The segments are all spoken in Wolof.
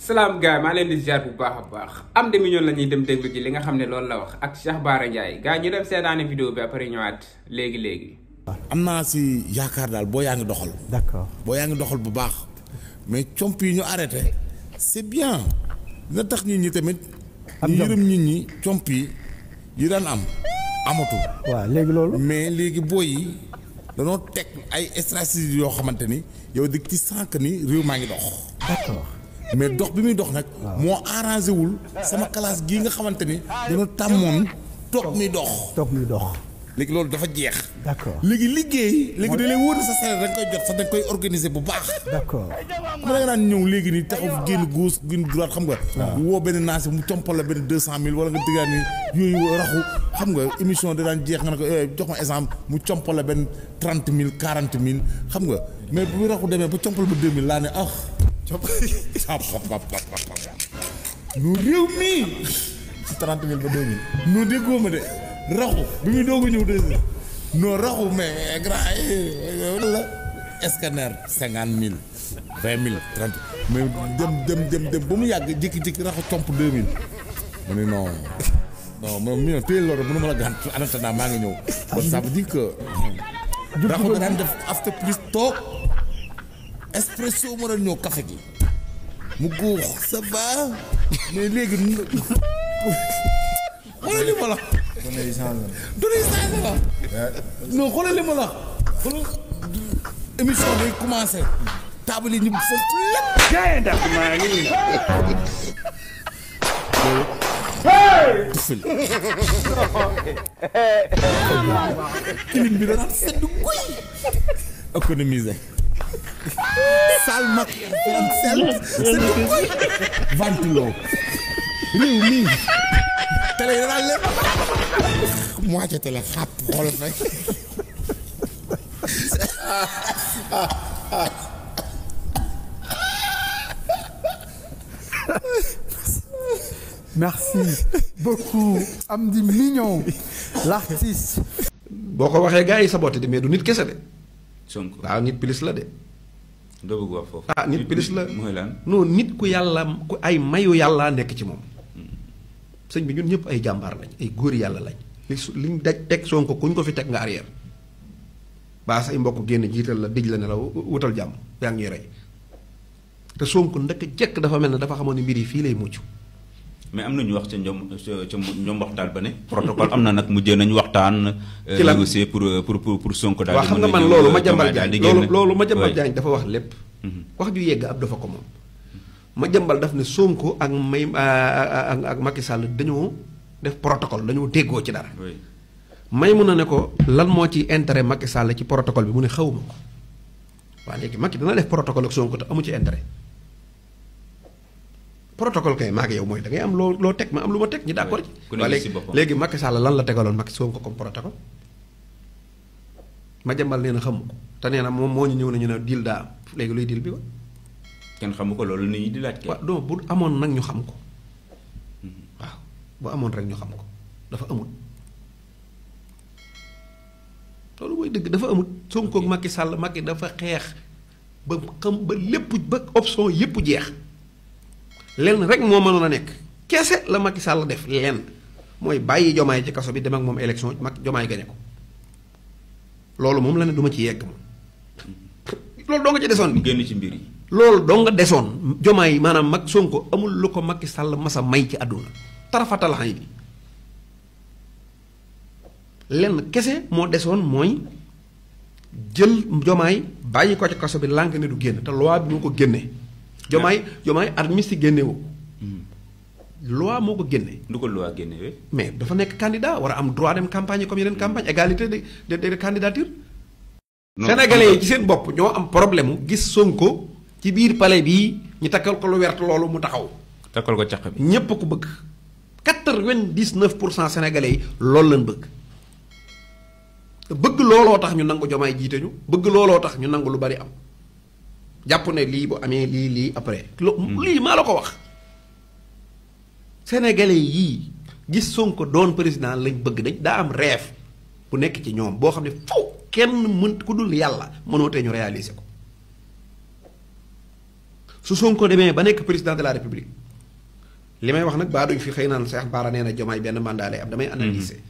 salaam gars maa leen di ziar bu baax a baax am de million la ñuy dem déglu ji li nga xam ne loolu la wax ak Cheikh Bara Ndiaye gars ñu dem seetaani vidéo bi après ñëwaat léegi. am naa si yaakaar daal boo yaa ngi doxal. d'accord boo yaa ngi doxal bu baax mais comp yi ñu arrêté c'est bien dina tax nit ñi tamit. ñu yërëm nit ñi comp yi daan am amatul. waaw léegi loolu. mais léegi booy yi danoo teg ay stratégie yoo xamante ni yow di ci sànq ni réew maa ngi dox. d'accord mais dox bi muy dox nag. moo arrangé wul sama classe gii nga xamante ni dañoo tàmmoon toog muy dox. léegi loolu dafa jeex. d'accord léegi liggéey. léegi da lay wóor na sa salaire da nga koy jot sax da nga koy organiser bu baax. d'accord xam nga da nga daan ñëw léegi nii taxaw génn gauche génn droite xam nga. woo benn naasi mu compal la benn 200000 wala nga déggaat ni yooyu raxu xam nga émission da daan jeex nga ne ko jox ma exemple mu compal la benn 30000 40000 xam nga mais bu raxu demee ba compal ba 2000 laa ne nu réew mii ci 30000 ba 2000 nu déggoo ma de. raxu bi muy doog a ñëw de non raxu mais grand la scanner 50000 20000 30 mais dem ba mu yàgg jékki-jékki raxu comp 2000 mu ne non moom mi ne téye loolu mënu ma la gànt en attendant maa ngi ñëw kon ça veut dire que raxu da daan def after plus toog espresso moo doon ñëw café gi mu góox ça va mais léegi xoolal li ma la données yi changé la non xoolal li ma la xoolal émission day commencé table yi ñu foofu lépp jaay ndax maa ngi tufil kilim bi dana sedd guy économiser sal mag sedd guy ventilo réew mii télé yi danaa lépp moitié télé xàpp xool fay merci beaucoup Amdy Mignon l'artiste. boo ko waxee gars yi saboté de mais du nit kese de. Sonko waaw nit plus la de. doo bëgg wax foofu. nit plus la mooy lan. non nit ku yàlla ku ay mayu yàlla nekk ci moom. sëñ bi ñun ñëpp ay jàmbaar lañ ay góor yàlla lañ. liñ daj teg Sonko kuñ ko fi teg nga arrière. baa say mbokk génn jiital la dij la ne la wutal jàmm yaa ngi rey te Sonko ndëkk jekk dafa mel ne dafa xamoon ne mbir yi fii lay mucc. mais am na ñu wax ca ñoom waxtaan ba ne. protocole am na nag mujjee nañu waxtaan. ci la négocier pour Sonko daal waaw xam nga man loolu Madiambal Diagne loolu Madiambal Diagne dafa wax lépp. wax ju yegg ab dafa ko moom. Madiambal daf ne Sonko ak ak Macky Sall dañoo def protocole dañoo déggoo ci dara. may mun na ne ko lan moo ci intérêt Macky Sall ci protocole bi mu ne xawuma ko waaw léegi Macky dana def protocole ak Sonko te amu ci intérêt. protocole kay maa ngi yow mooy da ngay am loo teg ma am lu ma teg ñi d'accord ci. ku nekk si boppam léegi Macky Sall lan la tegaloon Macky Sonko comme protocole. Madiambal nee na xamu ko te nee na moom moo ñu ñëw nañu ne deal daa am léegi luy deal bi ko. kenn xamu ko loolu nit ñi di laaj. waaw non bu amoon nag ñu xam ko waaw bu amoon rek ñu xam ko dafa amut loolu mooy dëgg dafa amut. Sonko ak Macky Sall Macky dafa xeex ba xam ba lépp ba option yépp jeex. lenn rek moo mënoon a nekk kese la Macky Sall def lenn mooy bàyyi jomaay ci kaso bi dem ak moom élection mag jomaay gañe ko loolu moom la ne du ma ci yegg moom loolu doo nga ci desoon bi génn ci mbir yi. loolu doo nga desoon jomaay maanaam mag Sonko amul lu ko Macky Sall masa may ci àdduna tarafatalaxan bi lenn kese moo desoon mooy jël jomaay bàyyi ko ci kaso bi lànk ne du génn te loi bi moo ko génnee jomaay amnistie génnewu loi moo ko génne. du ko loi génne mais dafa nekk candidat war a am droit dem campagne comme yeneen campagne égalité de candidature. Sénégalais yi ci seen bopp ñoo am problème mu gis Sonko ci biir palais bii ñu takkal ko lu wert loolu mu taxaw. takkal ko caq bi ñépp ko bëgg 99% sénégalais yi loolu lañ bëgg looloo tax ñu nangu jomaay jiite ñu bëgg looloo tax ñu nangu lu bari am. jàpp ne lii bu amee lii après. lii maa la ko wax. sénégalais yii gis Sonko doon président lañ bëgg dañ daa am rêve bu nekk ci ñoom boo xam ne faw kenn mën ku dul yàlla mënoo tee ñu réaliser ko su Sonko demee ba nekk président de la république li may wax nag baa duñ fi xëy naan Cheikh Bara nee na Diomaye benn mandat lay am damay analyser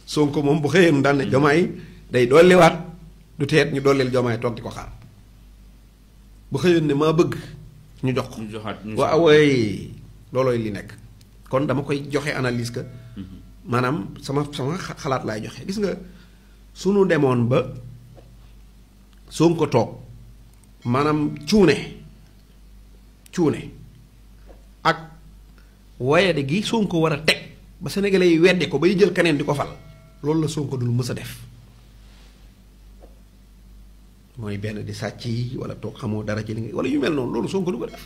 Sonko moom bu xëyee mu daal ne Diomaye day dolliwaat du teet ñu dolleel Diomaye toog di ko xaar bu xëyoon ne maa bëgg ñu jox ko. ñu joxaat waaw waay loolooy li nekk kon dama koy joxe analyse que maanaam sama xalaat laay joxe gis nga sunu demoon ba Sonko toog maanaam cuune ak wayade gi Sonko war a teg ba sénégalais yi wedde ko bay jël keneen di ko fal loolu la Sonko dul mës a def mooy benn di sàcc yi wala toog xamoo dara ci li nga wala yu mel noonu loolu Sonko du ko def.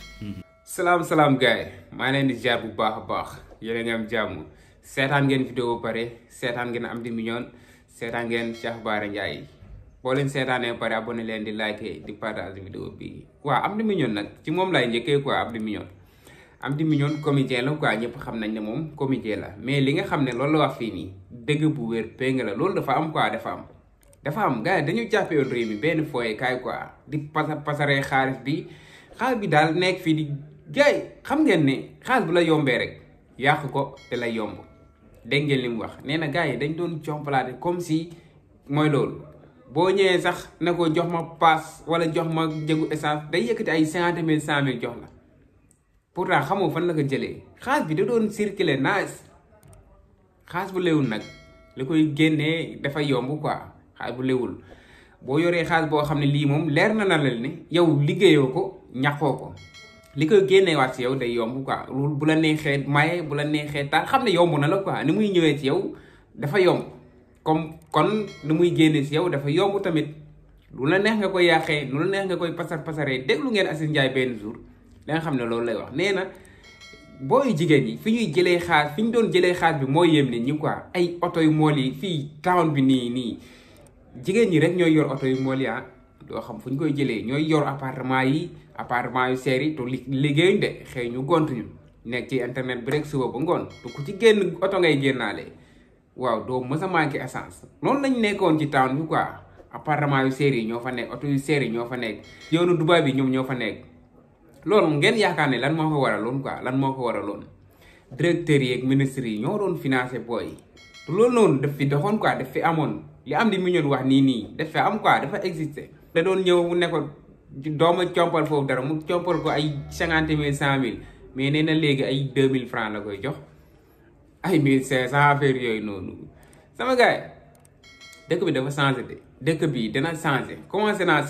salaam gaay maa leen di jaar bu baax a baax yéen a ngi am jàmm seetaan ngeen vidéo ba pare seetaan ngeen Amdy Millions seetaan ngeen Cheikh Bara Ndiaye boo leen seetaanee ba pare abonné leen di like di partage vidéo bi waaw Amdy Millions nag ci moom laay njëkkee quoi Amdy Millions comédien la quoi ñëpp xam nañ ne moom comédien la mais li nga xam ne loolu la wax fii nii dëgg bu wér péng la loolu dafa am quoi dafa am gars yi dañu jàppee woon réew mi benn fooye kaay quoi di pasaree xaalis bi daal nekk fii di gars yi xam ngeen ne xaalis bu la yombee rek yàq ko te lay yomb dégg ngeen li mu wax nee na gars yi dañ doon compalaate comme si mooy loolu boo ñëwee sax ne ko jox ma paas wala jox ma njëgu essence day yëkkati ay 50 000 100 000 jox la pourtant xamoo fan la ko jëlee xaalis bi da doon circuler nice xaalis bu léwul nag li koy génnee dafa yomb quoi xaalis bu léwul boo yoree xaalis boo xam ne lii moom leer na la ni yow liggéeyoo ko ñàkkoo ko li koy génneewaat si yow day yomb quoi loolu bu la neexee maye bu la neexee taal xam ne yomb na la quoi ni muy ñëwee ci yow dafa yomb comme kon ni muy génne si yow dafa yomb tamit lu la neex nga koy yàqee lu la neex nga koy pasaree déglu ngeen Aziz Ndiaye benn jour da nga xam ne loolu lay wax nee na booy jigéen ñi fi ñuy jëlee xaalis fi ñu doon jëlee xaalis bi moo yéem nit ñi quoi ay oto yu mool yi fii town bi nii jigéen ñi rek ñooy yor oto yu mool yi doo xam fu ñu koy jëlee ñooy yor appartement yu seer yi te liggéeyuñ de xëy ñu gontuñu nekk ci internet bi rek suba ba ngoon te ku ci génn oto ngay génnaale waaw doo mës a manqué essence noonu lañ nekkoon ci town bi quoi appartement yu seer yi ñoo fa nekk oto yu seer yi ñoo fa nekk yoonu Dubaay bi ñoom ñoo fa nekk loolu ngeen yaakaar ne lan moo ko waraloon directeurs yi ak ministres yi ñoo doon financé booy te loolu noonu daf fi doxoon quoi daf fi amoon li Amdy Millions wax nii daf fi am quoi dafa existé da doon ñëw mu ne ko dooma compal foofu dara mu compal ko ay 50 000 100 000 mais nee na léegi ay 2000 francs la koy jox ay 1500 affaire yooyu noonu sama gars dëkk bi dafa changé de dëkk bi dana changé commencé naa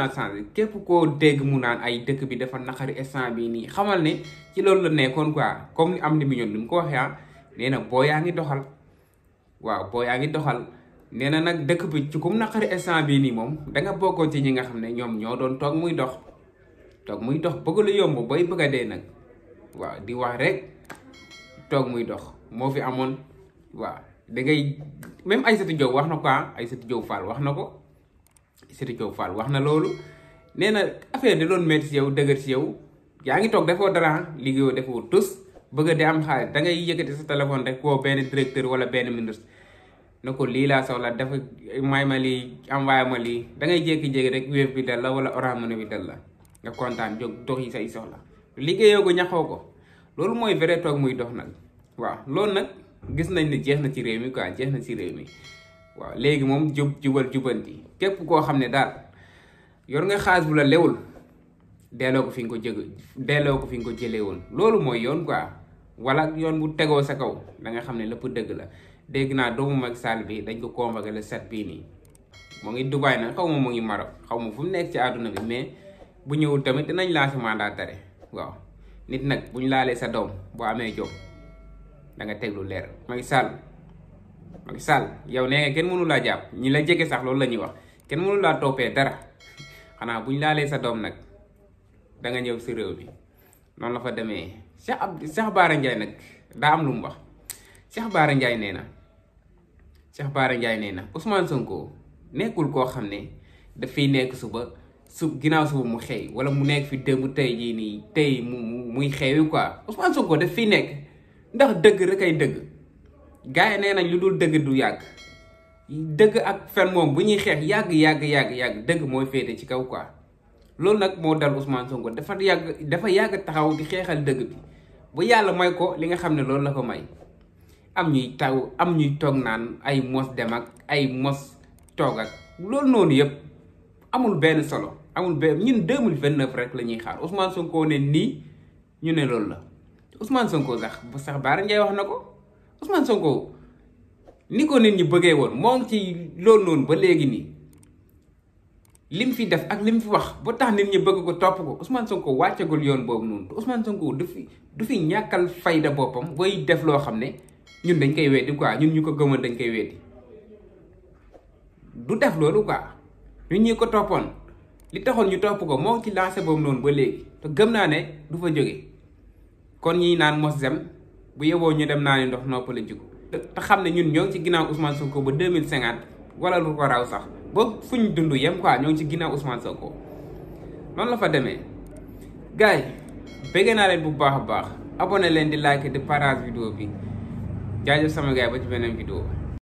changé képp koo dégg mu naan ay dëkk bi dafa naqari instant bii nii xamal ne ci loolu la nekkoon quoi comme ni Amdy Millions ni mu ko waxee nee na boo yaa ngi doxal nee na nag dëkk bi ci kum naqari instant bii nii moom danga bokkoon ci ñi nga xam ne ñoom ñoo doon toog muy dox bëgg lu yomb bay bëgg a dee nag waaw di wax rek toog muy dox moo fi amoon waaw da ngay même Aïssatou Diop wax na ko Aïssatou Diop Fall wax na loolu nee na affaire da doon métti si yow dëgër si yow yaa ngi toog defoo dara liggéeyoo defoo tus bëgg a di am xaalis da ngay yëkkati sa téléphone rek koo benn directeur wala benn ministre ne ko lii laa soxla dafa may ma lii envoyé ma lii da ngay jékki-jékki rek Wave bi dal la wala Orange Money bi dal la nga kontaan jóg dox yi say soxla liggéeyoo ko ñaxoo ko loolu mooy vrai toog muy dox nag waaw loolu nag gis nañ ne jeex na ci réew mi quoi waaw léegi moom jubal jubanti képp koo xam ne daal yor nga xaalis bu la lewul delloo ko fi nga ko jëlee woon loolu mooy yoon quoi wala yoon bu tegoo sa kaw da nga xam ne lépp dëgg la dégg naa doomu Macky Sall bi dañ ko convoqué le 7 bii nii moo ngi Dubaï nag xaw ma mu ngi Maroc xaw ma fu mu nekk ci àdduna bi mais bu ñëwul tamit dinañ lancer mandat d'arrêt waaw nit nag bu ñu laalee sa doom boo amee jom da nga teg lu leer Macky Sall yow nee nga kenn mënu laa jàpp ñi la jege sax loolu la ñuy wax kenn mënu laa toppee dara xanaa bu ñu laalee sa doom nag da nga ñëw si réew bi noonu la fa demee Cheikh Bara Ndiaye nag daa am lu mu wax Cheikh Bara Ndiaye nee na Ousmane Sonko nekkul koo xam ne dafay nekk ginnaaw suba mu xëy wala mu nekk fi démb tey jii nii tey muy xewi quoi Ousmane Sonko daf fiy nekk ndax dëgg rek ay dëgg gars yi nee nañ lu dul dëgg du yàgg dëgg ak fen moom bu ñuy xeex yàgg dëgg mooy féete ci kaw quoi loolu nag moo dal Ousmane Sonko dafa yàgg taxaw di xeexal dëgg bi bu yàlla may ko li nga xam ne loolu la ko may am ñuy toog naan ay mos dem ak ay mos toog ak loolu noonu yëpp amul benn solo amul benn ñun 2029 rek la ñuy xaar Ousmane Sonko ne nii ñu ne loolu la Ousmane Sonko sax Bara Ndiaye wax na ko Ousmane Sonko ni ko nit ñi bëggee woon moo ngi ci loolu noonu ba léegi nii lim fi def ak lim fi wax ba tax nit ñi bëgg ko topp ko Ousmane Sonko wàccagul yoon boobu noonu te Ousmane Sonko du fi ñàkkal fayda boppam bay def loo xam ne ñun dañ koy weddi quoi ñun ñu ko gëmoon dañ koy weddi du def loolu quoi ñun ñi ko toppoon li taxoon ñu topp ko moo ngi ci lancé boobu noonu ba léegi te gëm naa ne du fa jóge kon ñi naan mos dem bu yeboo ñu dem naa ne ndox noppala jug te xam ne ñun ñoo ngi ci ginnaaw Ousmane Sonko ba 2050 wala lu ko raw sax ba fu ñu dund yem quoi ñoo ngi ci ginnaaw Ousmane Sonko noonu la fa demee gars yi bëgg naa leen bu baax a baax abonné leen di like di partage vidéo bi jaajëf sama gars yi ba ci beneen vidéo